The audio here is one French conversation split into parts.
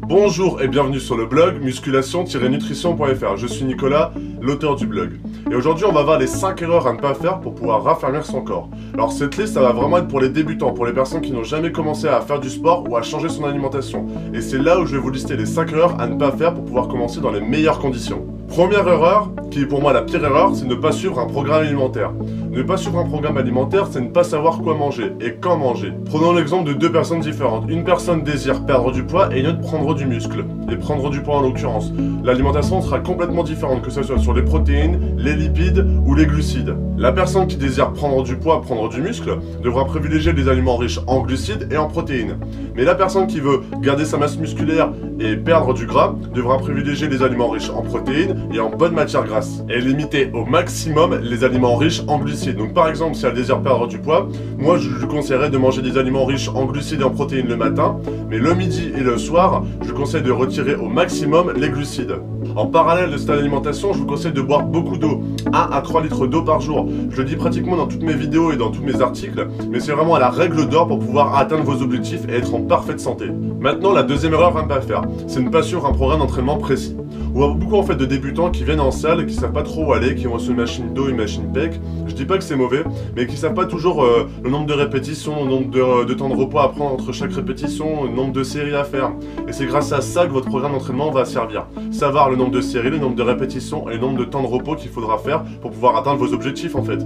Bonjour et bienvenue sur le blog musculation-nutrition.fr. Je suis Nicolas, l'auteur du blog. Et aujourd'hui, on va voir les 5 erreurs à ne pas faire pour pouvoir raffermir son corps. Alors cette liste, ça va vraiment être pour les débutants, pour les personnes qui n'ont jamais commencé à faire du sport ou à changer son alimentation. Et c'est là où je vais vous lister les 5 erreurs à ne pas faire pour pouvoir commencer dans les meilleures conditions. Première erreur, qui est pour moi la pire erreur, c'est ne pas suivre un programme alimentaire. Ne pas suivre un programme alimentaire, c'est ne pas savoir quoi manger et quand manger. Prenons l'exemple de deux personnes différentes. Une personne désire perdre du poids et une autre prendre du muscle. Et prendre du poids en l'occurrence. L'alimentation sera complètement différente, que ce soit sur les protéines, les lipides ou les glucides. La personne qui désire prendre du poids, prendre du muscle, devra privilégier des aliments riches en glucides et en protéines. Mais la personne qui veut garder sa masse musculaire et perdre du gras, devra privilégier les aliments riches en protéines et en bonnes matières grasses. Et limiter au maximum les aliments riches en glucides. Donc par exemple, si elle désire perdre du poids, moi je lui conseillerais de manger des aliments riches en glucides et en protéines le matin, mais le midi et le soir, je conseille de retirer au maximum les glucides. En parallèle de cette alimentation, je vous conseille de boire beaucoup d'eau, 1 à 3 litres d'eau par jour. Je le dis pratiquement dans toutes mes vidéos et dans tous mes articles, mais c'est vraiment la règle d'or pour pouvoir atteindre vos objectifs et être en parfaite santé. Maintenant, la deuxième erreur à ne pas faire, c'est ne pas suivre un programme d'entraînement précis. On voit beaucoup en fait de débutants qui viennent en salle et qui savent pas trop où aller, qui vont sur une machine dos, une machine pec. Je dis pas que c'est mauvais, mais qui savent pas toujours le nombre de répétitions, le nombre de temps de repos à prendre entre chaque répétition, le nombre de séries à faire. Et c'est grâce à ça que votre programme d'entraînement va servir. Savoir le nombre de séries, le nombre de répétitions et le nombre de temps de repos qu'il faudra faire pour pouvoir atteindre vos objectifs en fait.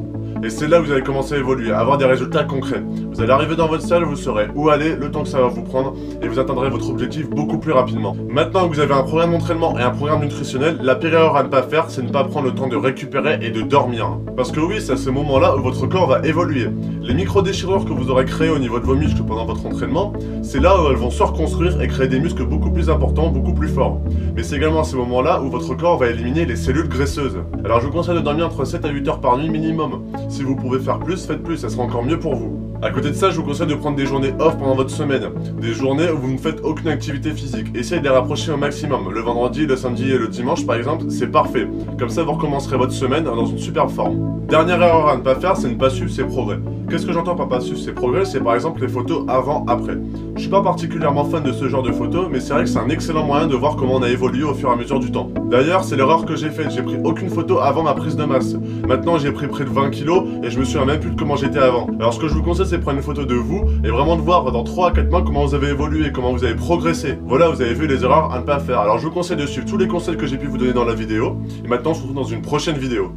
Et c'est là que vous allez commencer à évoluer, à avoir des résultats concrets. Vous allez arriver dans votre salle, vous saurez où aller, le temps que ça va vous prendre, et vous atteindrez votre objectif beaucoup plus rapidement. Maintenant que vous avez un programme d'entraînement et un programme nutritionnel, la pire erreur à ne pas faire, c'est ne pas prendre le temps de récupérer et de dormir. Parce que oui, c'est à ce moment-là où votre corps va évoluer. Les micro-déchirures que vous aurez créées au niveau de vos muscles pendant votre entraînement, c'est là où elles vont se reconstruire et créer des muscles beaucoup plus importants, beaucoup plus forts. Mais c'est également à ce moment-là où votre corps va éliminer les cellules graisseuses. Alors je vous conseille de dormir entre 7 à 8 heures par nuit minimum. Si vous pouvez faire plus, faites plus, ça sera encore mieux pour vous. À côté de ça, je vous conseille de prendre des journées off pendant votre semaine. Des journées où vous ne faites aucune activité physique. Essayez de les rapprocher au maximum. Le vendredi, le samedi et le dimanche par exemple, c'est parfait. Comme ça, vous recommencerez votre semaine dans une superbe forme. Dernière erreur à ne pas faire, c'est ne pas suivre ses progrès. Qu'est-ce que j'entends par pas suivre ses progrès? C'est par exemple les photos avant-après. Je suis pas particulièrement fan de ce genre de photos, mais c'est vrai que c'est un excellent moyen de voir comment on a évolué au fur et à mesure du temps. D'ailleurs, c'est l'erreur que j'ai faite. J'ai pris aucune photo avant ma prise de masse. Maintenant, j'ai pris près de 20 kilos et je me souviens même plus de comment j'étais avant. Alors ce que je vous conseille, c'est de prendre une photo de vous et vraiment de voir dans 3 à 4 mois comment vous avez évolué, comment vous avez progressé. Voilà, vous avez vu les erreurs à ne pas faire. Alors je vous conseille de suivre tous les conseils que j'ai pu vous donner dans la vidéo. Et maintenant, on se retrouve dans une prochaine vidéo.